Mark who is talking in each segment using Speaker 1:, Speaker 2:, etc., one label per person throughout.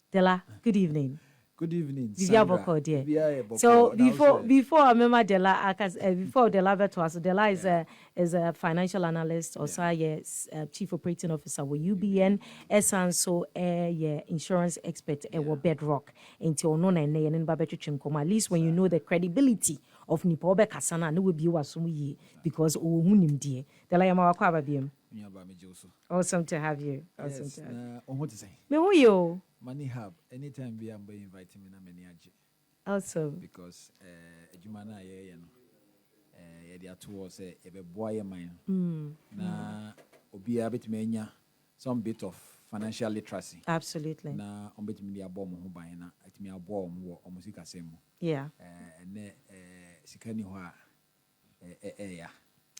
Speaker 1: Della, good evening.
Speaker 2: Good evening,
Speaker 1: Sandra. So before remember Della, before Della to us, Della is a financial analyst, or yes, chief operating officer with UBN, and so insurance expert at Bedrock. Until no at least when you know the credibility of Nipo Kasana, no will be wasumi because dear. Della Yamawa. Awesome to have you. Awesome to have you. Me who you?
Speaker 2: Money Hub. Anytime we are inviting me, na many aje.
Speaker 1: Awesome.
Speaker 2: Because ejumana ye no ye towards say ebe boy mine. Na obi a bit menya some bit of financial literacy.
Speaker 1: Absolutely.
Speaker 2: Na on bit me dia bo mo ho ban na atimi abo mo wo omusika semu.
Speaker 1: Yeah.
Speaker 2: Ne sikani ho a ya.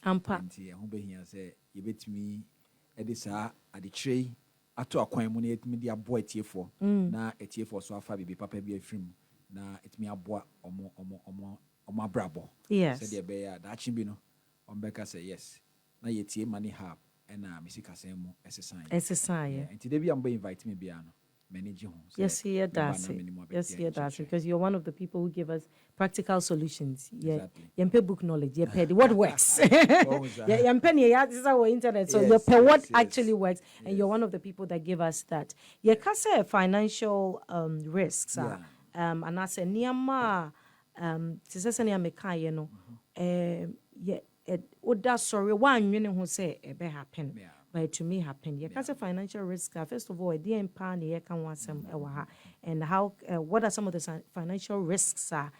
Speaker 1: Ampa.
Speaker 2: Nti ho behia say ye betimi edisa adichire ato akwan mu na etimi dia boy tiefo na etiefo so afa bibi papa bi afrim na etimi aboa omo abrabo.
Speaker 1: Yes.
Speaker 2: Said be ya da chi bi no ombeka say yes na yetie Money Hub na misika semu
Speaker 1: exercise.
Speaker 2: Nti de bi am invite me bia no manage ho.
Speaker 1: Yes, here does it. Yes, here does it. Because you're one of the people who give us practical solutions. Yeah,
Speaker 2: exactly.
Speaker 1: You book knowledge. You pay what works. Yeah, you pay this is our internet. So you pay what actually works, and you're one of the people that give us that. Yeah, can say financial risks. And I say niyama tisese niyama you know. Yeah, oda sorry one you know say it be happen.
Speaker 2: Yeah.
Speaker 1: But to me happen. You can say financial risk. First of all, the empower you can want some and how what are some of the financial risks are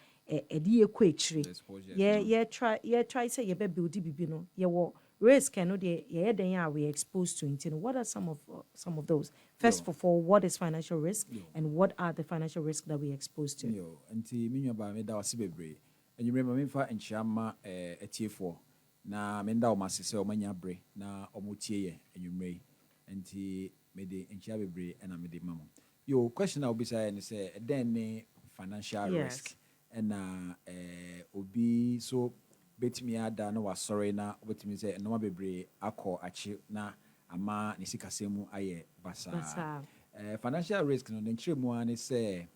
Speaker 1: try say you be build bibi no you risk and no we exposed to it. What are some of those? First of all, what is financial risk and what are the financial risks that we exposed to?
Speaker 2: Yo, anti minyo ba me da wasi bebre. And you remember me fa enchiama etiefo. Na menda o masese o manya bre na omutie ye enwumrei enti mede enchia bebre na mede mamo yo question na obisa ye ne say den ne financial risk na obi so betimi ada na wasori na betimi say no bebre akọ achi na ama ne sikasemu aye basa financial risk no nchiremu an say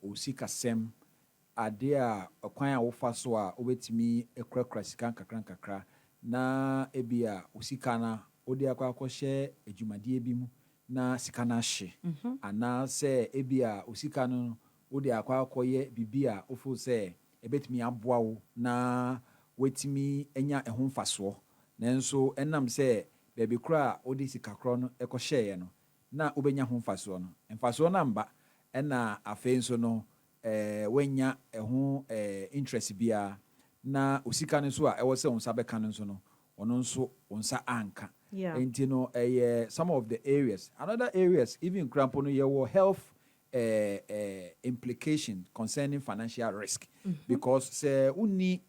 Speaker 2: osikasem ade a okwan a wofa so a obetimi ekrakra sika nkakra na ebia osika na odi akwa ejumade bi mu na sika na hye ana se ebia osika no odi akwa ye bibia ofo se ebetimi aboa wo na wetimi enya ehon faso nanso enam se bebi kra odi sika kro no ekohye ye no na obenya hon faso no mfaso na mba ena afenso no wenya eho interest bia na osika no so a ewo se onsa beka no so no ono nso onsa anka enti no some of the areas another areas even crampo no your health implication concerning financial risk because se uni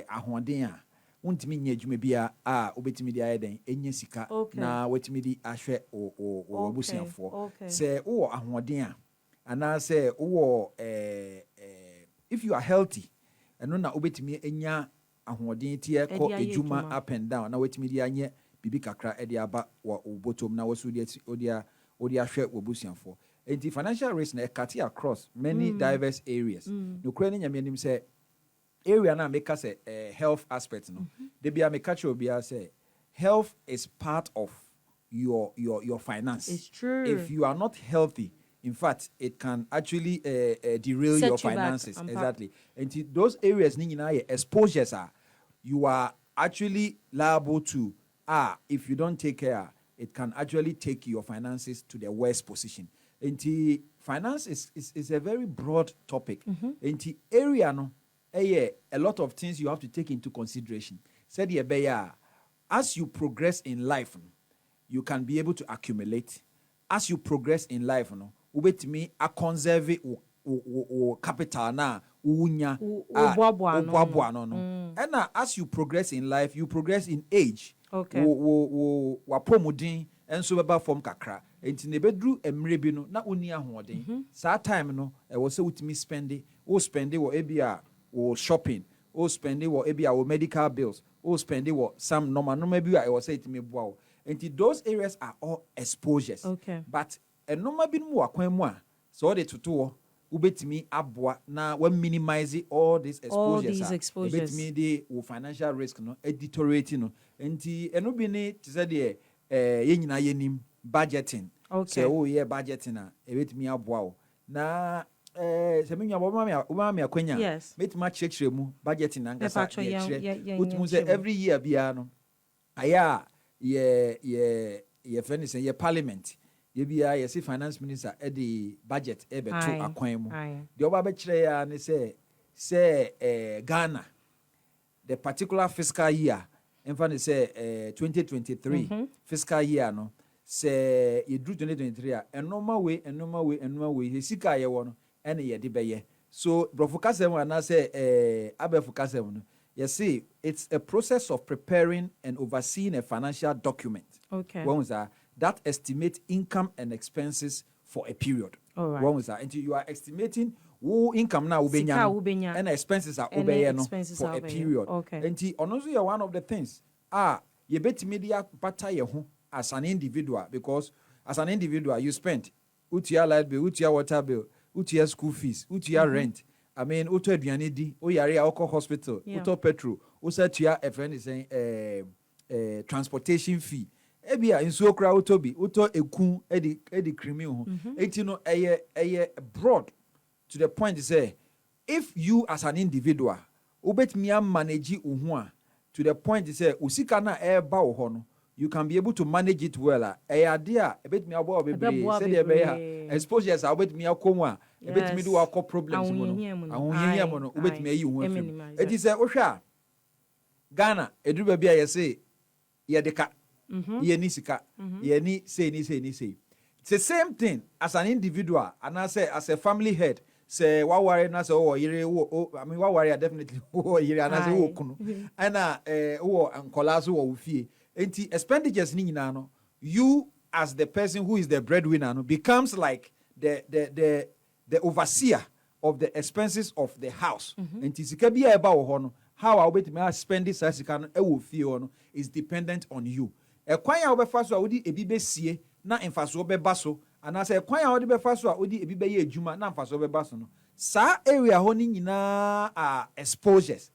Speaker 2: ahoden a untimi nya adwuma bia a obetimi di ayeden enya sika na wetimi di ahwe o abusiafo se wo ahoden a and say if you are healthy and no na obetimi enya ahoden tie ko ejuma up and down na wetimi di anye bibi kakra e di aba wo botom na wosu di odi ahwe wobusianfo enti financial risk na cut across many diverse areas no kura ni nyame nim say area na make us health aspect no de bia make catch obia say health is part of your finance.
Speaker 1: It's true.
Speaker 2: If you are not healthy, in fact, it can actually derail your finances. Exactly. And those areas, exposures are, you are actually liable to, if you don't take care, it can actually take your finances to the worst position. And finance is a very broad topic. And the area, no, a lot of things you have to take into consideration. Said as you progress in life, you can be able to accumulate. As you progress in life, ubetimi a conserve o capital na unya and as you progress in life, you progress in age.
Speaker 1: Okay.
Speaker 2: Wa promodin and so beba form kakra. Enti ne bedru emre bi no na uni ahoden. Sa time no e wo se utimi spend wo ebia wo shopping, wo spend wo ebia wo medical bills, wo spend wo some normal bi e wo se itimi boa wo. Enti those areas are all exposures.
Speaker 1: Okay.
Speaker 2: But enoma bi mu akwan mu a so de toto ubetimi aboa na we minimize all these exposures ubetimi de wo financial risk no editorate no enti eno bi ne tse de ye nyina yenim budgeting
Speaker 1: okay
Speaker 2: so ye budgeting a ebetimi aboa wo na se menwa bo ma me akwanya metima chekire mu budgeting angasa chekire utumu say every year bia no aya ye friend say ye parliament ye bia ye see finance minister e the budget e beto akwan mu de oba be kire ya ne say Ghana the particular fiscal year in fact say 2023 fiscal year no say ye do 2023 a enoma we he sika ye wo no ene ye de beye so brofukasem ana say abefukasem no you see it's a process of preparing and overseeing a financial document
Speaker 1: okay
Speaker 2: one was that estimate income and expenses for a period.
Speaker 1: All right.
Speaker 2: One was that until you are estimating who income now ubenya and expenses are ubenya for a period.
Speaker 1: Okay.
Speaker 2: Until honestly one of the things you bet media bata ye ho as an individual because as an individual you spend utia light bill, utia water bill, utia school fees, utia rent. I mean uto aduane di, o yare a hospital, uto petrol, usa tia a friend is saying transportation fee. Ebia insuo kra utobi uto ekun edi krimi ho enti no eye broad to the point say if you as an individual ubetimi manage ohu a to the point say usika na eba wo ho no you can be able to manage it well ade a ebetimi abo obebre say de be ya exposures a ubetimi akomu a ebetimi do akọ problems mo no ahohia mo no ubetimi ayi ho afim enti say ohwa Ghana eduru ba bia ye say ye deka ye ni sika ye ni say it's the same thing as an individual and I say as a family head say wa worry na say oh yire I mean wa worry definitely oh yire and I say oh kunu and oh ankola so wo fie enti expenditures ni nyina no you as the person who is the breadwinner no becomes like the overseer of the expenses of the house enti sika bia eba wo ho no how I obetimi spend this sika no e wo fie ho no is dependent on you. Ekwan ya obefa so a wodi ebi besie na mfaso beba so anase ekwan ya wodi befa so a wodi ebi beye adwuma na mfaso beba so no sa area ho ni nyina exposures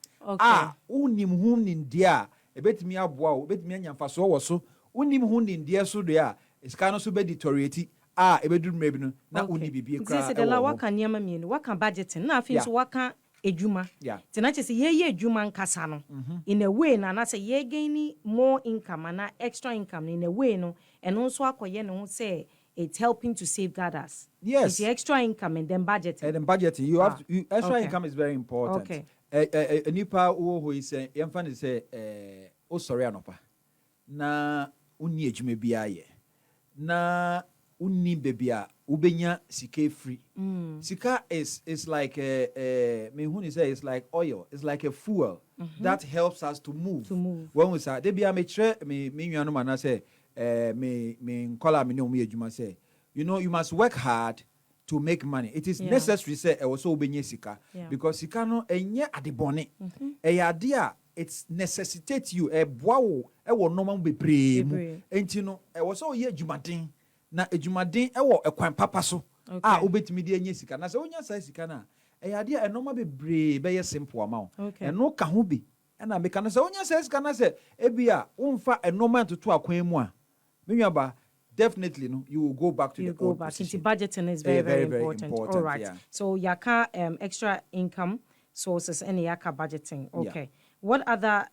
Speaker 2: unim hu ninde a ebetimi aboa o ebetimi anya mfaso wo so unim hu ninde so do a iska no so be deteriorate ebedu mebi no na uni bibie kra
Speaker 1: se de la waka niam mienu waka budgeting na afin so waka ejuma tina che se ye ejuma nkasa no in a way na say ye gain more income and extra income in a way no and also akoye no say it's helping to safeguard us.
Speaker 2: Yes,
Speaker 1: it's the extra income and then budgeting.
Speaker 2: And then budgeting you have to, extra income is very important.
Speaker 1: Okay.
Speaker 2: A nipa who is yemfa say o sorry anopa na unni ejuma bia ye na unni bebia ubenya sika free. Sika is like me who say it's like oil, it's like a fuel that helps us to move. When we say they be me tre me nnuano ma na say me nkola me no me adwuma say you know you must work hard to make money. It is necessary say e so ubenya sika because sika no enye adebone ade a it necessitates you boa wo e wo normal bebre mu enti no e so ye adwumaden na ejumaden ewo ekwan papa so obetimi de anya sika na se onya sai sika na ade a enoma bebre be ye simple amount eno ka ho bi na me kana se onya sai sika na se ebia umfa enoma ntoto akwan mu a menwaba definitely no you will go back to the old position.
Speaker 1: Budgeting is very important. All right. So yaka extra income sources and yaka budgeting. Okay. What other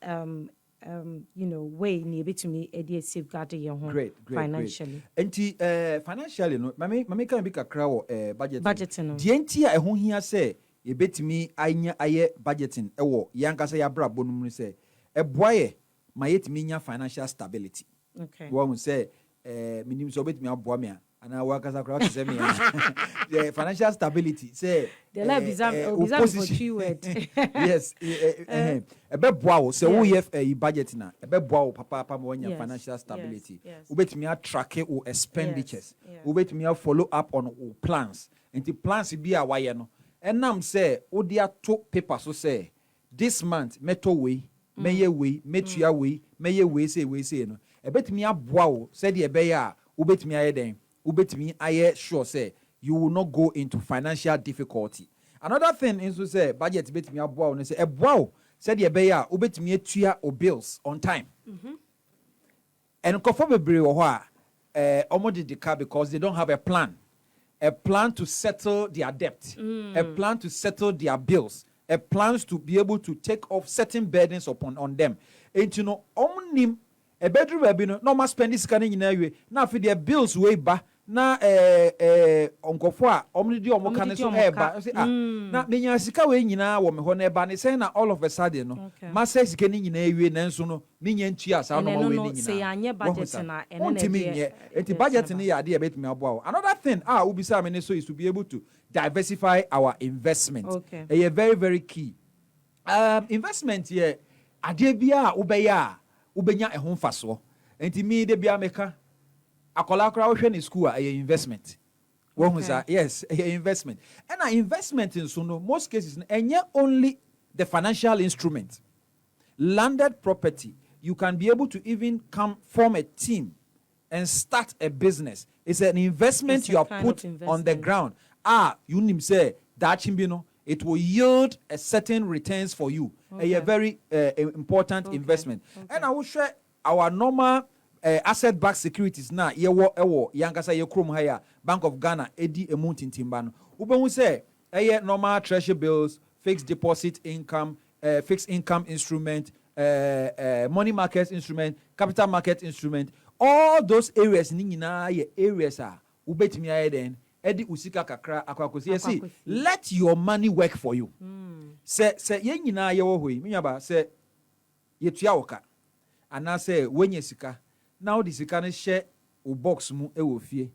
Speaker 1: way ni betumi e safeguard your home financially.
Speaker 2: Enti financially no mame kan bi kakra wo budgeting
Speaker 1: no.
Speaker 2: Die enti a ho hia se e betumi anya aye budgeting e wo yankasa ya bra bonum no se e boaye ma yetimi nya financial stability.
Speaker 1: Okay.
Speaker 2: Wo say minim so betumi aboa me ana wakasa kra to say me the financial stability say
Speaker 1: the lab is for two word.
Speaker 2: Yes ebe boa wo say wo ye budget na ebe boa wo papa mo nya financial stability wo betumi a track wo expenditures wo betumi a follow up on wo plans and the plans bi a wa ye no enam say wo dia to paper so say this month meto we meye we metua we meye we say no ebetumi aboa wo say de ebe ya wo betumi aye den ubetimi aye sure say you will not go into financial difficulty. Another thing is to say budget betimi aboa no say eboa said ye be ya ubetimi atua o bills on time. And kofo bebre wo ho a omo de car because they don't have a plan to settle their debt, a plan to settle their bills, a plan to be able to take off certain burdens on them. And you know, omnim a bedroom no normal spend this kind in a way. Now for their bills way back. Na onkofo a omdi omo kan so eba say na menya sika we nyina wo me ho na eba ne say na all of a sudden no ma say sika ni nyina ewie nanso no menya ntua sa no ma we ni nyina
Speaker 1: say anye budget na ene na
Speaker 2: die enti budget ni ya de betimi aboa. Another thing ubisa me so is to be able to diversify our investment. Very very key. Investment here ade bia ubeya ubenya ehon faso enti mi de bia meka akola kra wo hwe ni school a investment. Yes, investment. And an investment in so most cases enye only the financial instrument. Landed property, you can be able to even form a team and start a business. It's an investment you are put on the ground. You nim say that chimbino, it will yield a certain returns for you. A very important investment. And I will share our normal asset-backed securities na ewo yankasa ye krom haya Bank of Ghana edi emuntin timbano ubenu say normal treasury bills, fixed deposit income, fixed income instrument, money market instrument, capital market instrument, all those areas ni nyina ye areas ubetimi aye den edi usika kakra akwakosi see let your money work for you. Say ye nyina ye wo hoi minyaba say ye tua woka ana say wenye sika now this you can share a box mu e wo fie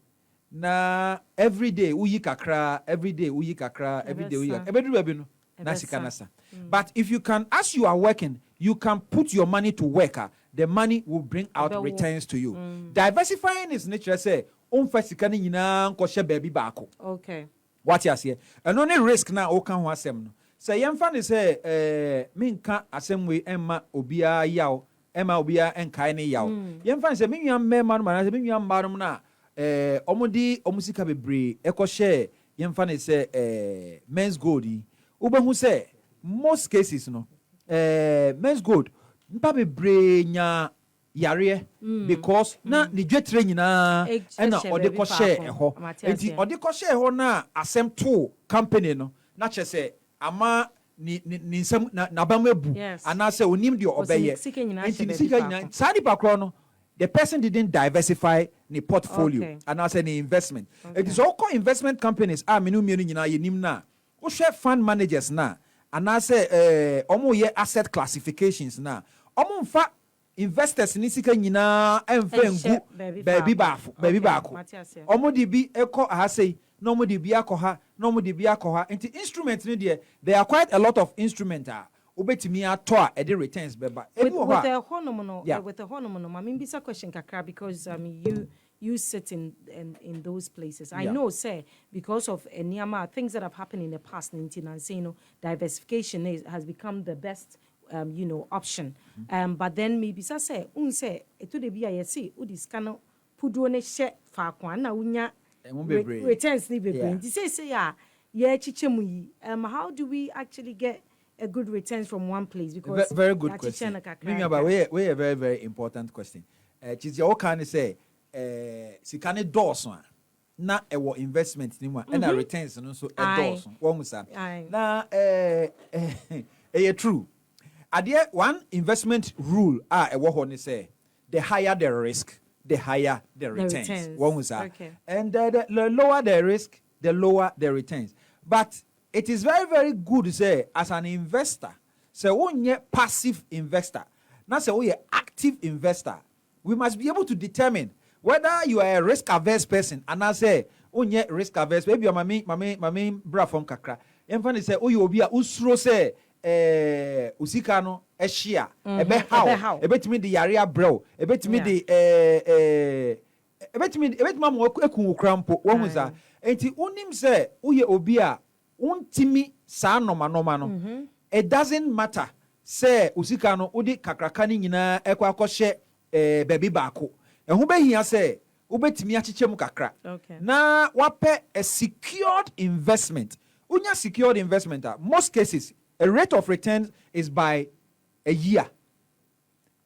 Speaker 2: na every day uyi kakra every day uyi kakra every day no na sika nasa. But if you can, as you are working, you can put your money to work. The money will bring out returns to you. Diversifying is nature say umfa sika ni nyina nko hye baby baako.
Speaker 1: Okay,
Speaker 2: what you say and only risk na o kan ho asem no say yemfa ne say minka asem we emma obia yaw Emma obia enkai ne yaw yemfa se menua mema no na se menua mbarum na omudi omusika bebre ekoshe yemfa ne se men's gold ubehu se most cases no men's gold mpa bebre nya yare because na ne dwetre nyina na ode koshe eho enti ode koshe eho na asem to company no na chese ama ni nsam na bamebu anase onim de obeye enti sika nyina sadi pakro no the person didn't diversify the portfolio anase the investment. It is all called investment companies menu nyina yenim na wo hwe fund managers na anase omo ye asset classifications na omo mfa investors ni sika nyina emfengu baby baako omo di bi eko ahasei no mo de bi akoha no mo de bi akoha enti instruments ni there are quite a lot of instruments obetimi ato e the returns beba
Speaker 1: with the honomono I mean this a question kakra because you sit in those places. I know say because of things that have happened in the past and say diversification has become the best option. But then maybe say unse eto de bi ayesi udiscano pudo ne hye fa kwan na unya returns ni bebre. How do we actually get a good returns from one place? Because
Speaker 2: very good question. We a very very important question. Chizia o kan say sikane dawson na ewo investment ni mu na returns no so dawson wo musa na true. One investment rule ewo ho ni say the higher the risk, the higher the returns. Okay. And the lower the risk, the lower the returns. But it is very, very good to say, as an investor, say, when you're passive investor, not say, you're active investor, we must be able to determine whether you are a risk-averse person, and I say, when you're risk-averse, maybe your mami bra from kakra. And when they say, you will be a usro say, usikano eshia ebe how ebetimi de yarea bro ebetimi de ebetimi mo ekun krampo wo huza enti unim say uye obi a untimi sa noma no it doesn't matter say usikano udi kakraka ni nyina ekwa akɔhye baby baako ehu behia say wobetimi achiche mu kakra.
Speaker 1: Okay.
Speaker 2: Na wape a secured investment. Unya secured investment, most cases, a rate of return is by a year.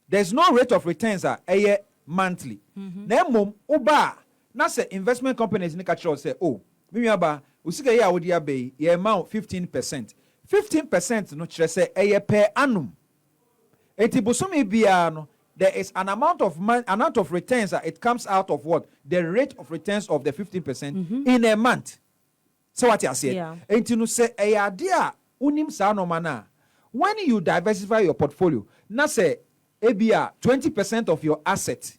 Speaker 2: There's no rate of returns a year monthly. Na mom uba na say investment companies nika chiro say oh me aba usika ye awodi abe ye amount 15%. 15% no chire say a year per annum. Enti bosomi bia no there is an amount of returns that it comes out of what? The rate of returns of the 15% in a month. So what you say?
Speaker 1: Yeah.
Speaker 2: And you say a idea unim sa no mana. When you diversify your portfolio, na say ABR 20% of your asset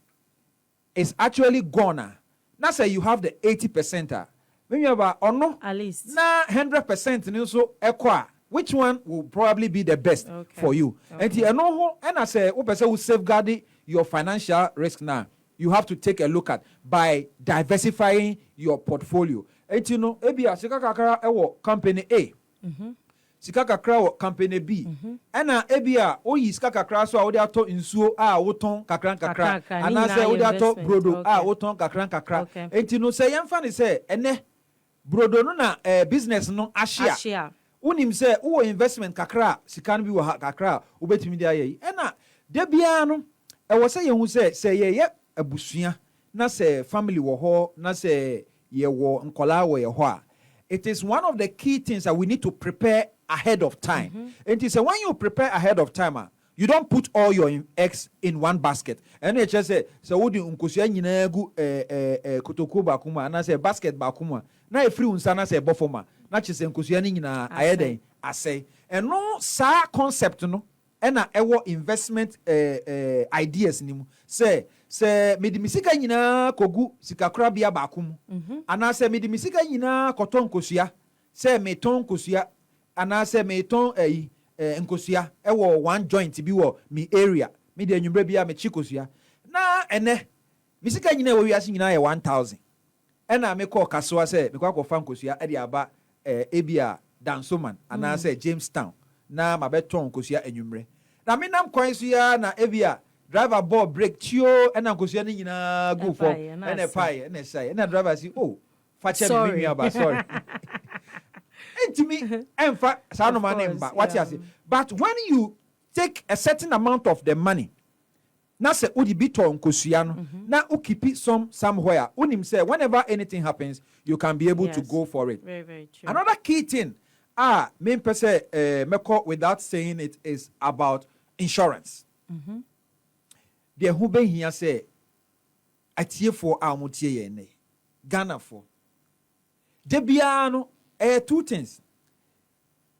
Speaker 2: is actually gone. Na say you have the 80%. When you have or no
Speaker 1: At least.
Speaker 2: na 100% ni so ekwa. Which one will probably be the best for you? And I say, who safeguard your financial risk now. You have to take a look at by diversifying your portfolio. And you know, ebia sika kakra ewo company A, sika kakra wo company B, and ebia oyi sika kakra so odi ato insuo a woton kakran kakra, and I say odi ato brodo a woton kakran kakra. And you know, say yemfa ni say ene brodo no na business no ashia. Unim say uwo investment kakra sika no bi wo kakra ubetimi dia ye ena de bia no e wo say yehu say ye abusua na say family wo ho na say ye wo nkola wo ye ho a it is one of the key things that we need to prepare ahead of time. And it is when you prepare ahead of time you don't put all your eggs in one basket. And it just say so wodi nkosua nyina gu kotoku ba kuma na say basket ba kuma na e free unsa na say bofoma na chese nkosua ni nyina ayeden asay. And no sa concept no na ewo investment ideas ni mu say medi misika nyina kogu sikakra bia ba kum ana say medi misika nyina koton nkosua say meton nkosua ana say meton nkosua ewo one joint bi wo mi area me de anwumbre bia me chikosua na ene misika nyina wo wiase nyina ye 1000 ena me call kasoa say me kwa fa nkosua e de aba ebia Dansoman ana say Jamestown na mabeton nkosua anwumbre na me nam kwan so ya na ebia driver ball break tio ena nkosua ni nyina go for ena pai ena say ena driver say oh fa che me aba sorry. To me, what you say. But when you take a certain amount of the money, na se udi bito nkosua na ukipi somewhere. Unim say whenever anything happens, you can be able to go for it.
Speaker 1: Very, very true.
Speaker 2: Another key thing, main person meko without saying it is about insurance. The hube here say atie for amutie ye ne Ghana for. Debiano. Two things.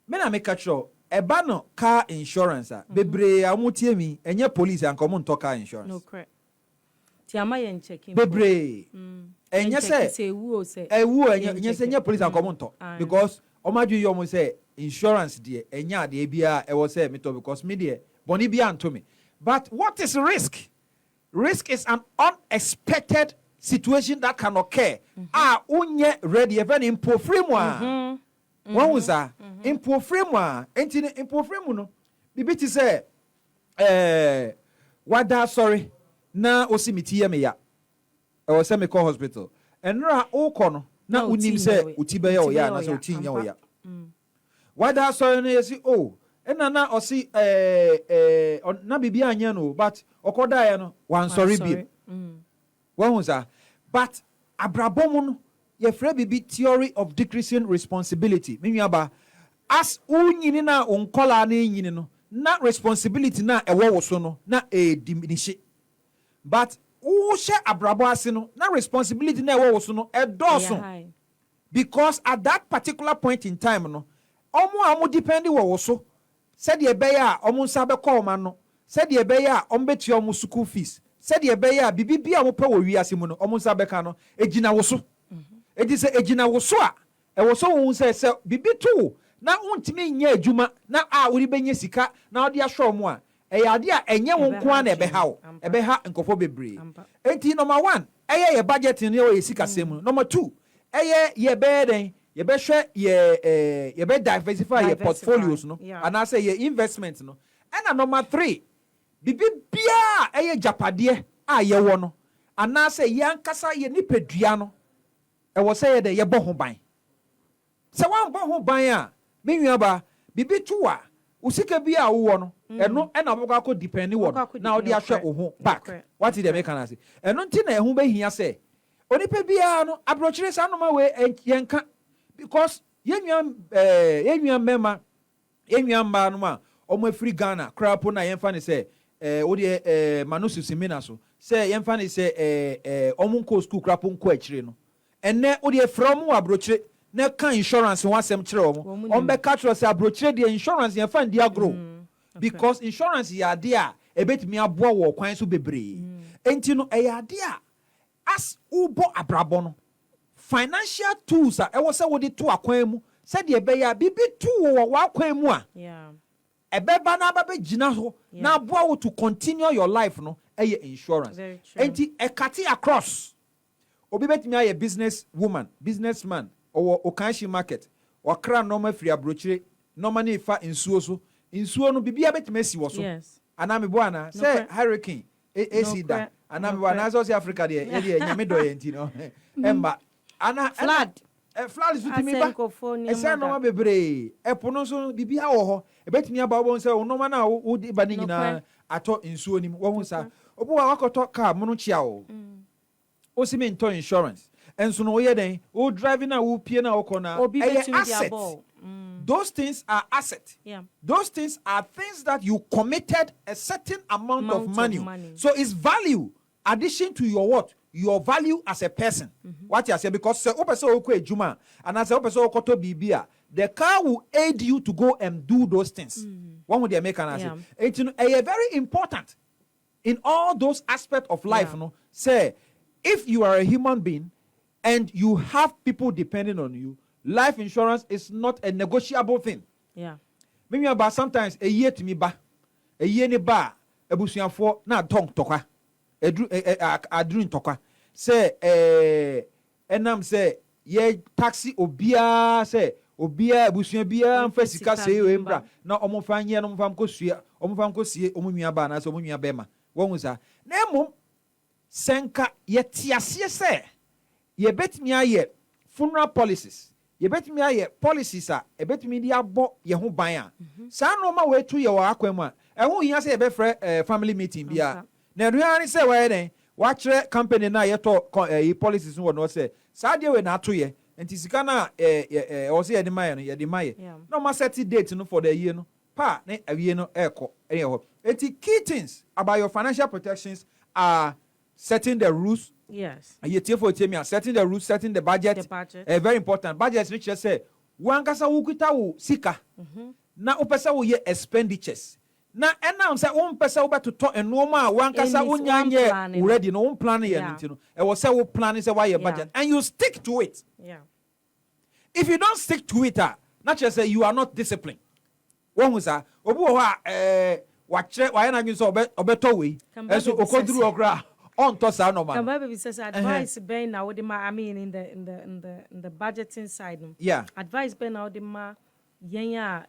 Speaker 2: Me na make sure eba no car insurance bebre amutie mi enye police an komo nto car insurance.
Speaker 1: No correct. Ti ama yen checking.
Speaker 2: Bebre. Enye say
Speaker 1: ewu say.
Speaker 2: Ewu enye say enye police an komo nto because omadu yo mo say insurance de enya de bia e wo say me to because me de boni bia anto me. But what is risk? Risk is an unexpected situation that can occur. Unye ready even impo frame one was impo frame entine impo frame no bibi ti say wada sorry na osimiti ye me ya e wo say me call hospital enra ukọ no na unim say utibe ya o ya na say utinya o ya wada sorry no yesi oh ena na osi na bibi anya no but okoda ya no wan sorry bi one was but abrabomu no ye frɛ bibi theory of decreasing responsibility me nuaba as unyini na onkola na nyini no na responsibility na ɛwɔ wo so no na diminish but wo hye abrabo ase no na responsibility na ɛwɔ wo so no ɛdɔso because at that particular point in time no ɔmo depend wo so said ye be ya ɔmo nsa bɛkɔ ɔma no said ye be ya ɔmo beti ɔmo school fees said ye be ya bibi bia mo pɛ wo wiase mu no ɔmo nsa bɛka no egina wo so edi se egina wo so a ɛwo so wo se bibi to na untimi nya adwuma na wori benye sika na ɔde ahwɛ ɔmo a ɛyɛ ade a ɛnyɛ wo nko a na ɛbɛha nkɔfo bebree enti number 1 ɛyɛ ye budget ne yɛ sika sɛm number 2 ɛyɛ ye bɛden ye bɛhwɛ ye bɛ diversify your portfolios no and I say your investment no and number 3 bibi bia ɛyɛ japade a ye wo no anaasɛ yɛankasa yɛ nipadua no ɛwɔ sɛ yɛde yɛbɔ ho ban sɛ woambɔ ho ban a me nuaba biribi to a wo sika bi a wowɔ no ɛno ɛna wobɛkɔ akɔ depende wɔ no na wode ahwɛ wo ho back wate deɛ meka no ase ɛno nti na ɛho bɛhia sɛ onipa biara no aborɔkyere saa noma wei yɛnka because yɛnua mmarima yɛnua mmaa no a ɔmo afiri Ghana koraa po na yɛmfa ne sɛ wodeɛ mano susimina so sɛ yɛmfa ne sɛ ɔmo nkɔ school koraa po nkɔ akyire no ɛnɛ wodeɛ frɛ ɔmo wɔ aborɔkyere na ka insurance ho asɛm kyerɛ ɔmo ɔmbɛka kyerɛ sɛ aborɔkyere deɛ insurance yɛmfa ndi agorɔ because insurance yɛ ade a ɛbɛtumi aboa wɔ kwan so bebree enti no ɛyɛ ade a as wobɔ abrabɔ no financial tools a ɛwɔ sɛ wode to akwan mu sɛdeɛ ɛbɛyɛ a biribi to wɔ w'akwan mu a ɛbɛba na abɛgyina hɔ na aboa wo to continue your life no ɛyɛ insurance enti ɛkate across obi bɛtumi ayɛ business woman businessman ɔwɔ Okanshi market ɔkra nɔɔma firi aburokyire nɔɔma ne fa nsuo so nsuo no biribi abɛtumi asi wɔ so anaa mebɔ anaa sɛ hurricane esi da anaa mebɔ anaa sɛ ɔsɛ Africa deɛ yɛdeɛ nyame dɔ yɛ nti no ɛmba ana flood so timi ba ɛsɛ nɔɔma bebree ɛpo no nso biribi awɔ hɔ ɛbɛtumi aba wɔn sɛ nɔɔma no a wode ba ne nyinaa atɔ nsuo nim wɔn saa obi wa wakɔtɔ car mo no kyia o osi mi ntɔ insurance enso no woyɛ den wo driving na wo pie na wokɔ na ɛyɛ asset those things are asset those things are things that you committed a certain amount of money so it's value addition to your what your value as a person what you say because sɛ wopɛ sɛ wokɔ adwuma anaasɛ wopɛ sɛ wokɔtɔ biribi a the car will aid you to go and do those things one with the American say it's very important in all those aspects of life no say if you are a human being and you have people depending on you, life insurance is not a negotiable thing. Maybe about sometimes a year to me ba, a year ni ba, a busian for na tong toka, a dream toka. Say, enam say, ye taxi obia say, obia busian bia and fesika say embra. Now omofanya no famko suya, omofamko sie omumia bana so omumia bema. One was a nemo senka yetiasie say. Ye bet me aye funeral policies. Ye bet me aye policies a bet me di abo ye ho ban a. Sa no ma we to ye wa akwam a. E ho hia say ye be frɛ family meeting bia. Na aduane say we den wa kyerɛ company na ye to policies no no say sa de we na ato ye. Enti sika na o say ye de maye no ye de maye. No ma set date no for the year no. Pa ne awie no ekɔ ɛyɛ hɔ. Enti key things about your financial protections are setting the rules.
Speaker 1: Yes.
Speaker 2: Setting the rules, setting the budget. Very important. Budget which you say, one kasa wukuta wu sika. Na upesa wu ye expenditures. Na announce that one pesa uba to talk and normal one kasa unyanye already no one plan ye nintino. E was say we plan is why your budget and you stick to it. If you don't stick to it, not just say you are not disciplined. One was obu wa watch why na you so obeto we. Eso okodru okra. On to sa no man.
Speaker 1: Baby says advice ben now the I mean in the budgeting side. Advice ben now the ma yenya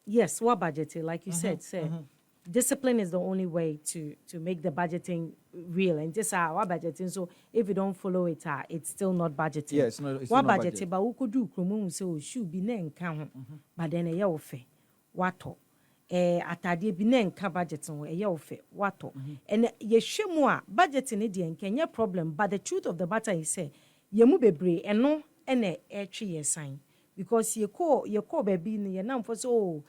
Speaker 1: yes, what budgeting like you said say discipline is the only way to make the budgeting real and just what budgeting so if you don't follow it it's still not budgeting.
Speaker 2: Yes, no, it's
Speaker 1: what
Speaker 2: not
Speaker 1: budgeting but who could do krumu so should be nen kan but then a ofe wato atade bi na nka budget no e ye ofe wato and ye hwemu a budget ne de enkenye problem but the truth of the matter is say ye mu bebre eno ene etwe ye sign because ye call baby ne ye nam for so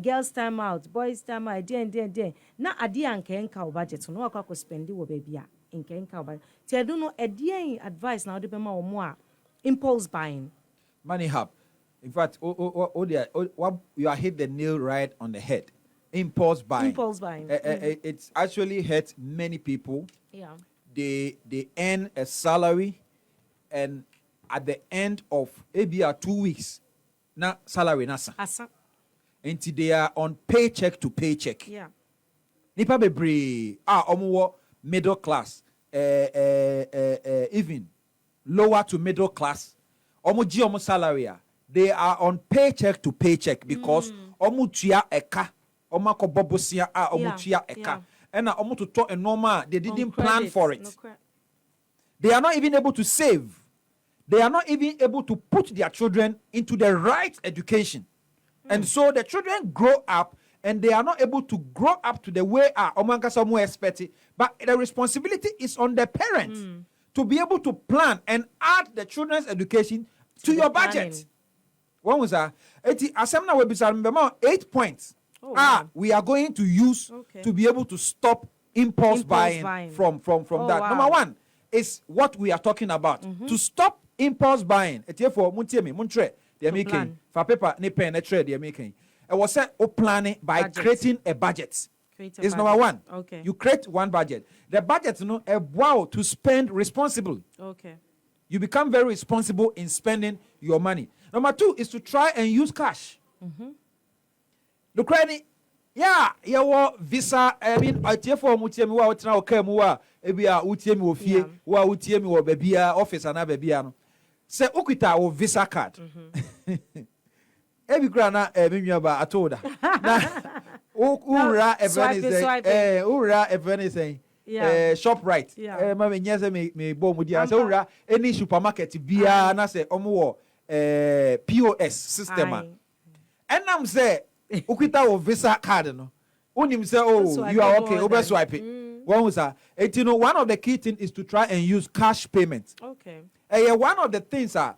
Speaker 1: girls time out boys time out den na ade anka enka budget no akwa spend wo baby a enka budget ti I don't know advice na wo de be ma wo mo a impulse buying
Speaker 2: money hub. In fact, you are hit the nail right on the head. Impulse buying.
Speaker 1: Impulse buying.
Speaker 2: It's actually hurt many people. They earn a salary, and at the end of maybe 2 weeks, na salary nasa. Until they are on paycheck to paycheck. Nipa bebre omo middle class, even lower to middle class. Omo ji omo salary they are on paycheck to paycheck because omutua eka omakobobosia omutua eka and omo to talk a normal, they didn't plan for it.
Speaker 1: No,
Speaker 2: they are not even able to save. They are not even able to put their children into the right education. And so the children grow up and they are not able to grow up to the way omo expect it. But the responsibility is on the parents to be able to plan and add the children's education to your budget. One was that 8 points. We are going to use to be able to stop impulse buying from that.
Speaker 1: Wow.
Speaker 2: Number one is what we are talking about. To stop impulse buying. For making for paper ni pen trade they making. It was set planning by creating a budget. It's number one.
Speaker 1: Okay.
Speaker 2: You create one budget. The budget, a wow to spend responsibly.
Speaker 1: Okay.
Speaker 2: You become very responsible in spending your money. Number two is to try and use cash. The credit, visa. I mean, I tell for mutiemi wa otina okemu wa ebia utiemi ofie wa utiemi wa bebia office ana bebia no. Se ukita o visa card. Ebi kura na menua ba atoda. Na ura everything shop right. Ma me nyese me bo mu dia. Se ura any supermarket bia na se omo wo POS system a. Enam say ukita o visa card no. Unim say you are okay, over swipe it. One was one of the key things is to try and use cash payments.
Speaker 1: Okay.
Speaker 2: One of the things I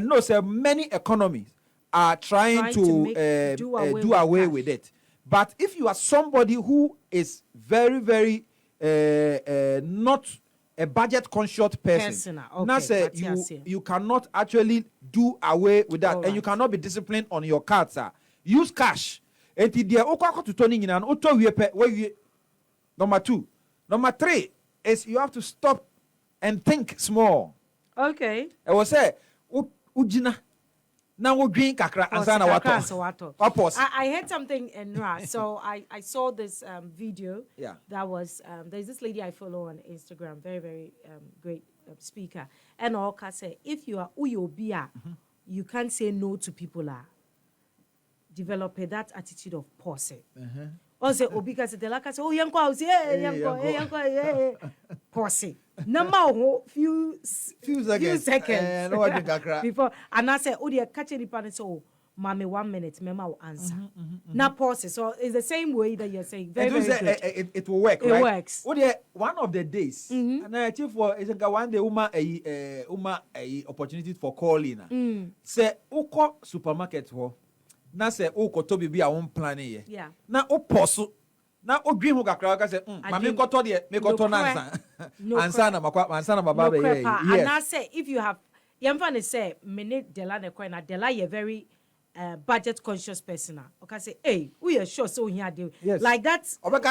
Speaker 2: know say many economies are trying to do away with it. But if you are somebody who is very, very not a budget conscious person,
Speaker 1: okay,
Speaker 2: you cannot actually do away with that. And you cannot be disciplined on your cards. Use cash. Number two. Number three is you have to stop and think small.
Speaker 1: Okay.
Speaker 2: I was say, ujina. Now we drink kakra ansana wato.
Speaker 1: I heard something in Ra. So I saw this video.
Speaker 2: Yeah.
Speaker 1: That was there's this lady I follow on Instagram, very very great speaker. And all can say if you are uyobia, you can't say no to people. Develop that attitude of pause. Also, Obika said, "Oh, young girls, pause. Number few seconds before, and I said, "Oh, they catch any parents. So, mommy, 1 minute, mama will answer. Now pause. So it's the same way that you're saying. Very, very good.
Speaker 2: It will work.
Speaker 1: It
Speaker 2: right?
Speaker 1: works.
Speaker 2: Oh, yeah, one of the days, and I achieve for is one day a opportunity for calling. Say, uko supermarket for. Na say o koto bibi a won plan ye na o poso na o dream ho kakra ka say ma me koto de me koto na ansa na baba be yes.
Speaker 1: And I say if you have yemfa say me ne Dela ne kwa na Dela ye very budget conscious person. Okay, say hey we are sure so here dey like that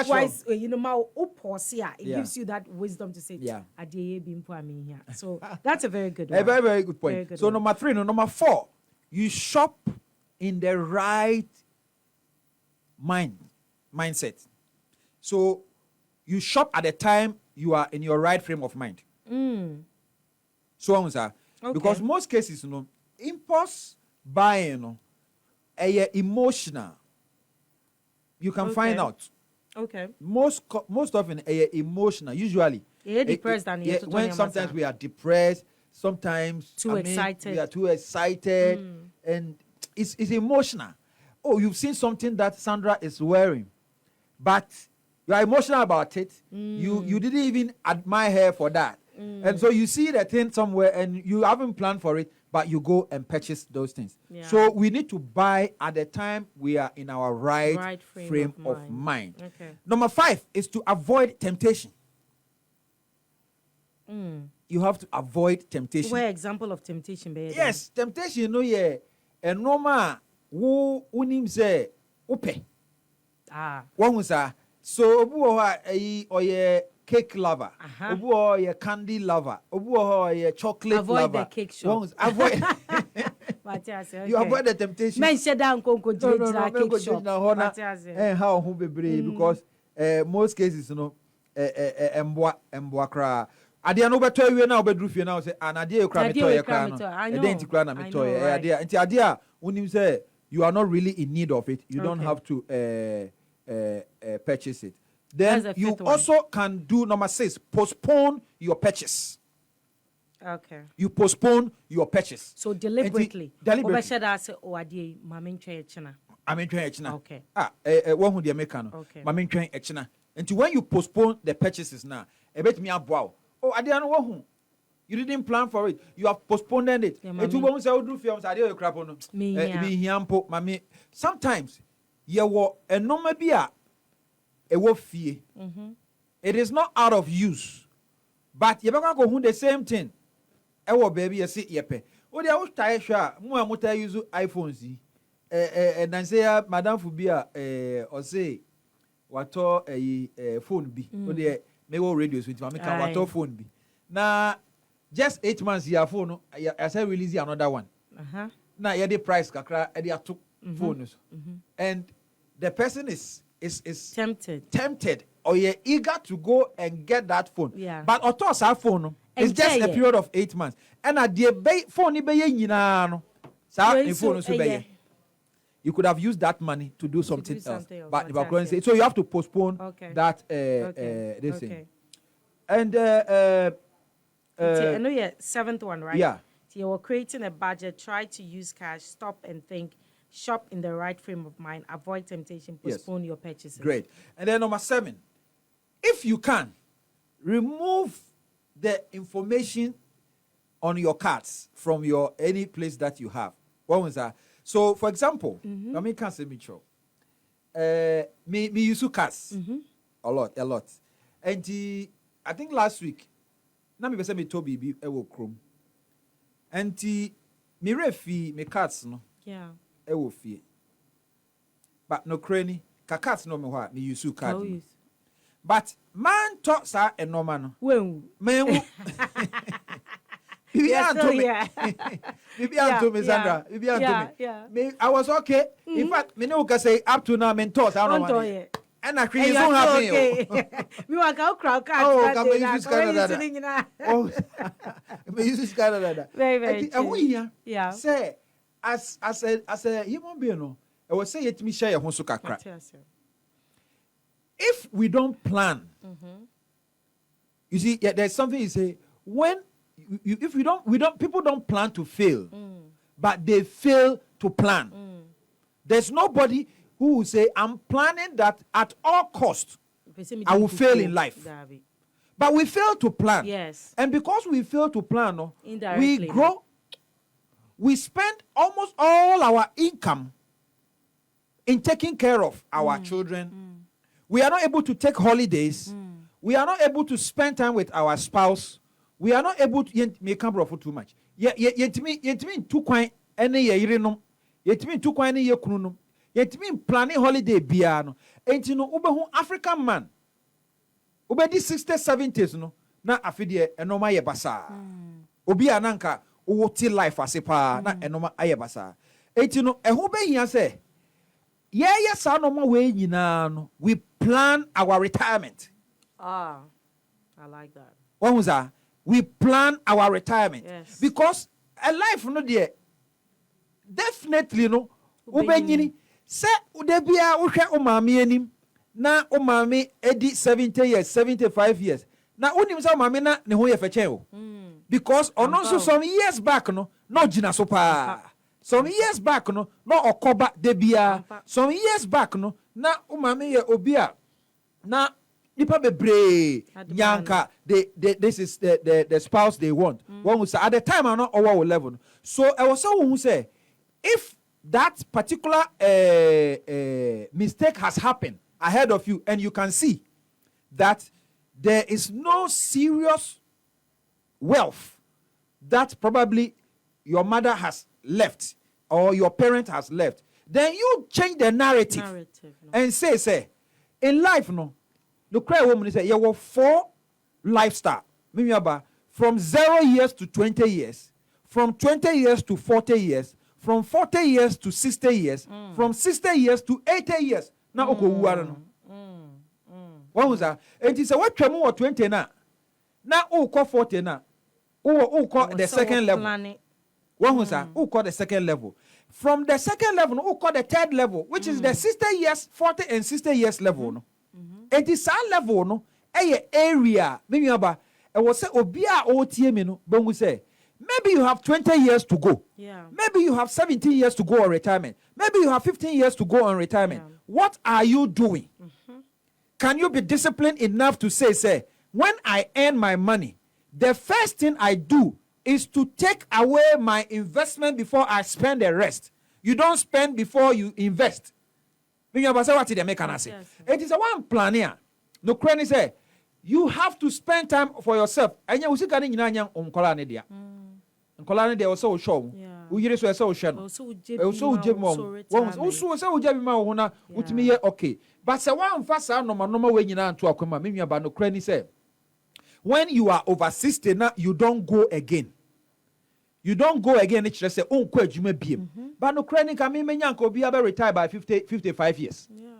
Speaker 1: wise ma o pause it gives you that wisdom to say adeye bi mpo am here. So that's a very good one.
Speaker 2: A very very good point. So number 3, number 4, you shop in the right mindset. So you shop at the time you are in your right frame of mind. So because most cases, impulse buying, emotional. You can find out.
Speaker 1: Okay.
Speaker 2: Most often emotional. Usually,
Speaker 1: depressed
Speaker 2: when sometimes we are depressed, sometimes
Speaker 1: excited.
Speaker 2: We are too excited, and it's emotional. Oh, you've seen something that Sandra is wearing, but you are emotional about it. You didn't even admire her for that. And so you see the thing somewhere and you haven't planned for it, but you go and purchase those things. So we need to buy at the time we are in our right frame of mind.
Speaker 1: Okay.
Speaker 2: Number 5 is to avoid temptation. You have to avoid temptation.
Speaker 1: What example of temptation?
Speaker 2: Yes, temptation, and normal who unim say upe. One was so obu or cake lover, obu or candy lover, obu or chocolate
Speaker 1: avoid
Speaker 2: lover.
Speaker 1: Avoid the cake shop.
Speaker 2: Avoid. You avoid the temptation.
Speaker 1: Mention down Conco cake shop.
Speaker 2: How who be because most cases, emboa cra. Adia no beto we na obedru fie na say anadia ekra meto ye kra no e dey ntikra na meto ye adia nti adia unim say you are not really in need of it, you don't have to purchase it. Then you also can do number 6, postpone your purchase.
Speaker 1: Okay.
Speaker 2: You postpone your purchase.
Speaker 1: So deliberately.
Speaker 2: Deliberately.
Speaker 1: Okay.
Speaker 2: One who the American.
Speaker 1: Okay.
Speaker 2: And when you postpone the purchases now, a bit me wow. Oh, I didn't know. You didn't plan for it. You have postponed it. Sometimes you were a normal beer. It is not out of use, but you better go the same thing. Baby, you see, yepe. Oh, they are tired. More muta use iPhones. And then say, Madame Fubia, or say, what a phone be. Oh, they may go radios with me. What phone be. Now, just 8 months, your phone. I say release another one. Now, you the price kakra. They are two phones, and the person is tempted, or you're eager to go and get that phone.
Speaker 1: Yeah.
Speaker 2: But autos our phone. It's just a period of 8 months. And at the phone, you could have used that money to do something else. But so you have to postpone that this thing. And
Speaker 1: I know your 7th one, right?
Speaker 2: Yeah.
Speaker 1: So you're creating a budget, try to use cash, stop and think, shop in the right frame of mind, avoid temptation, postpone your purchases.
Speaker 2: Great. And then number 7, if you can, remove the information on your cards from your any place that you have. What was that? So, for example, I mean, can't say me true. Me use cards a lot. And I think last week, na me say me Toby be ewo Chrome. And me refi me cards no.
Speaker 1: Yeah.
Speaker 2: Ewo fie. But no cranny, ka cards no me wa me use card. But man talk sa enorma no.
Speaker 1: When
Speaker 2: man Bibi Anto me Sandra. Bibi Anto me. I was okay. In fact, me no can say up to now me talk sa no. And I create so happy.
Speaker 1: We want to crowd card.
Speaker 2: Oh, come on, use Canada. Oh, me use Canada.
Speaker 1: Very
Speaker 2: and we here,
Speaker 1: yeah.
Speaker 2: Say, as a human being, no, I will say it me share your honsu kakra. If we don't plan, you see, there's something you say when if we don't people don't plan to fail, but they fail to plan. There's nobody who will say, I'm planning that at all costs, I will fail in life. But we fail to plan.
Speaker 1: Yes.
Speaker 2: And because we fail to plan, we grow. We spend almost all our income in taking care of our children. We are not able to take holidays. We are not able to spend time with our spouse. We are not able to make up for too much. Yetimi too quite any year. Yetimi too quite any year. Yet mean planning holiday biano. Ain't you know Ubehu African man. Ubedi 60s, 70s no. Na afidie enoma ye basa. Obi ananka uwoti life asepa na enoma aye basa. Ain't you know ehube hiya say. Yeah sa noma we nyina no. We plan our retirement.
Speaker 1: Ah, I like that.
Speaker 2: What was that? We plan our retirement.
Speaker 1: Yes.
Speaker 2: Because a life no there definitely no ubenyini. Se udebia uhwe umami enim na umami edi 70 years 75 years na unim sa umami na ne ho ye feche o because ononso some years back no gina so pa some years back no okoba debia some years back no na umami ye obia na nipa bebre nyanka this is the spouse they want one who say at the time no owo level so I was so who say if that particular mistake has happened ahead of you and you can see that there is no serious wealth that probably your mother has left or your parent has left, then you change the narrative and say in life no cry woman say you were 4 lifestyle from 0 years to 20 years, from 20 years to 40 years, from 40 years to 60 years, from 60 years to 80 years. Now, what was that? And he said, what tremor or 20 now? Now, call 40 now. Call the second level. What was that? Call the second level. From the second level, call the third level, which is the 60 years, 40 and 60 years level. It is our level no area me nuaba e wo say obi a o tie me no bangu say maybe you have 20 years to go.
Speaker 1: Yeah.
Speaker 2: Maybe you have 17 years to go on retirement. Maybe you have 15 years to go on retirement.
Speaker 1: Yeah.
Speaker 2: What are you doing? Can you be disciplined enough to say, when I earn my money, the first thing I do is to take away my investment before I spend the rest. You don't spend before you invest. It is a one plan here. No cranny say, you have to spend time for yourself. And you see, Nkolane de also show. Uyire so so show. Also ujeb mom. Also say ujeb ma wo na utimi ye okay. But say one fasa normal we nyina anto akoma me nua ba no kra ni say when you are over 60 now you don't go again. You don't go again it say onko adwuma biem. But no kra ni ka me menya nka obi aba retire by 55 years. Yeah.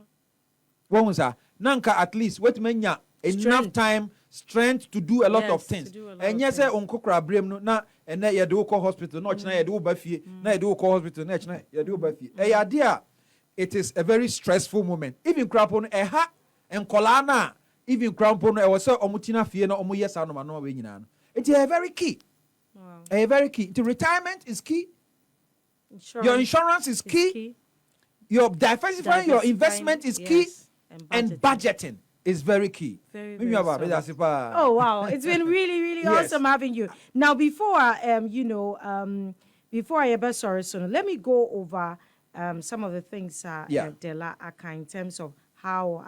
Speaker 2: Won sa nanka at least wait menya enough time strength to do a lot of things. And yes, unko kra brem no na and na ye do call hospital no china ye do ba fie na ye do call hospital na china ye do ba fie. E ya dia it is a very stressful moment. Even crapo no e ha enkola na even crapo no e was say omutina fie na omo yes anoma no we nyina no. It is very key. Wow. Very key. The retirement is key. Your insurance is key. Your diversifying your investment is key. And budgeting is very key.
Speaker 1: Very oh wow, it's been really, really awesome having you. Now, before before I ever sorry, so let me go over some of the things Dela Aka in terms of how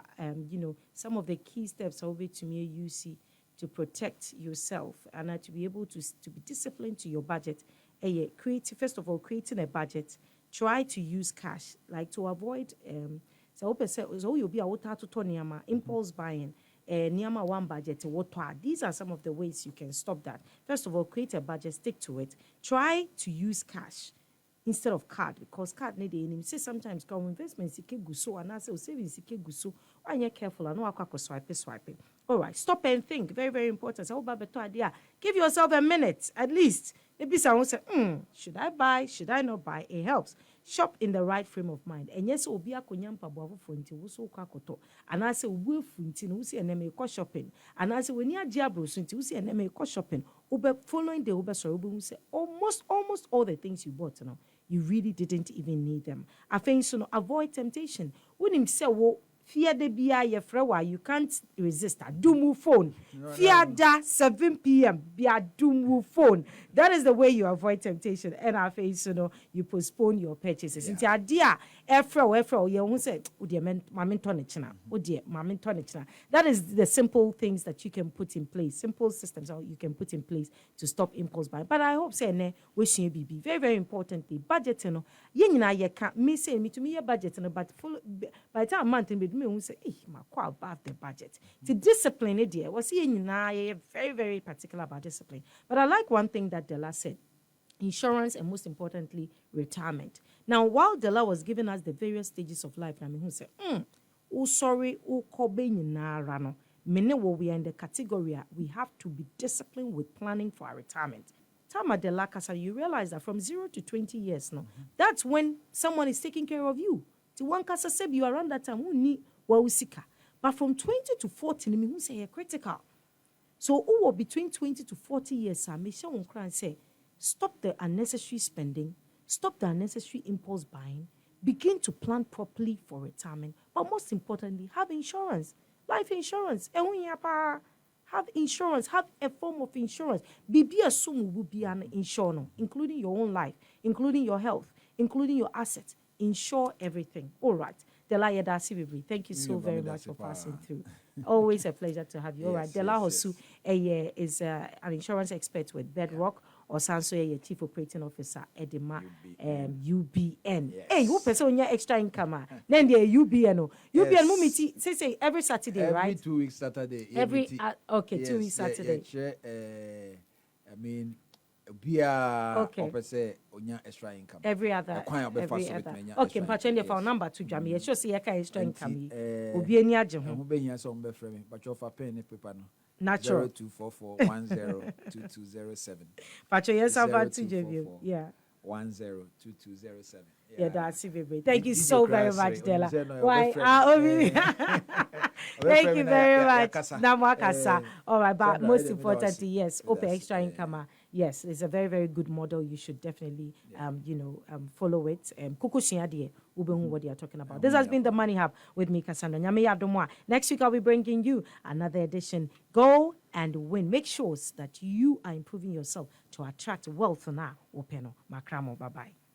Speaker 1: some of the key steps over to me you see to protect yourself and to be able to be disciplined to your budget. First of all, creating a budget. Try to use cash, like to avoid so you'll be a water to Tonyama, impulse buying, Niama one budget, water. These are some of the ways you can stop that. First of all, create a budget, stick to it. Try to use cash instead of card, because card need any say sometimes come investments guso and I say savings guso. When you're careful, I know I swipe. All right, stop and think. Very, very important. So better idea. Give yourself a minute at least. Maybe someone say, should I buy? Should I not buy? It helps. Shop in the right frame of mind. And yes, obi akonyampa boavo fonti wuso kwakoto. And I say we funti no see eneme ko shopping. And I say when you diabro sunti we see eneme ko shopping. Ube following the ube sorry ube say almost all the things you bought now, you really didn't even need them. I think so. Avoid temptation. When him say wo fear de bia ye frewa you can't resist. Dumu phone. Fear da 7 p.m. Bia dumu phone. That is the way you avoid temptation. And I face you postpone your purchases. Into idea efra ye won say that is the simple things that you can put in place. Simple systems that you can put in place to stop impulse buying. But I hope say ne we should be very, very importantly budgeting ye nyina ye can me say me to me budget but by the time month me who say my quite above the budget. To discipline it dear was ye nyina very, very particular about discipline. But I like one thing that Dela said. Insurance and most importantly, retirement. Now, while Dela was giving us the various stages of life, I mean, who said, sorry, rano. Mene we are in the category, we have to be disciplined with planning for our retirement. Tama Dela Kasa, you realize that from 0 to 20 years now, that's when someone is taking care of you. To one Kasa said you around that time, who need wawusika. But from 20 to 40, who say you're critical. So, between 20 to 40 years, I may show and say, stop the unnecessary spending, stop the unnecessary impulse buying, begin to plan properly for retirement, but most importantly, have insurance, life insurance. And when you have insurance, have a form of insurance. Be assumed will be an insurance, including your own life, including your health, including your assets. Insure everything. All right. Dela Yedasi Bibri, thank you so very much for passing through. Always a pleasure to have you. All right. Dela Hosu is an insurance expert with Bedrock. Or Sanso ye Chief Operating Officer Edema UBN. Hey, who person your extra income? Then the UBN. UBN mumiti say every Saturday, right?
Speaker 2: Every 2 weeks Saturday.
Speaker 1: Every 2 weeks Saturday.
Speaker 2: I mean, Bia say onya extra income.
Speaker 1: Every other. Okay, but change your number to Jamie. Sure see extra income. Obi eni agye ho.
Speaker 2: Mo be hia so mo be frɛ me, but your pen ne paper no.
Speaker 1: Natural
Speaker 2: 0244102207.
Speaker 1: Pacho yes about to JV. Yeah.
Speaker 2: 0102207.
Speaker 1: Yeah, that's it. Thank you so very much, Della.
Speaker 2: Why?
Speaker 1: Thank you very much. Namakasa. All right, but most importantly, yes, open extra income. Yes, it's a very, very good model. You should definitely, follow it. What they are talking about. This has been the Money Hub with me, Cassandra Nyame Yadomwa. Next week, I'll be bringing you another edition. Go and win. Make sure that you are improving yourself to attract wealth now. Openo. Makramo. Bye-bye.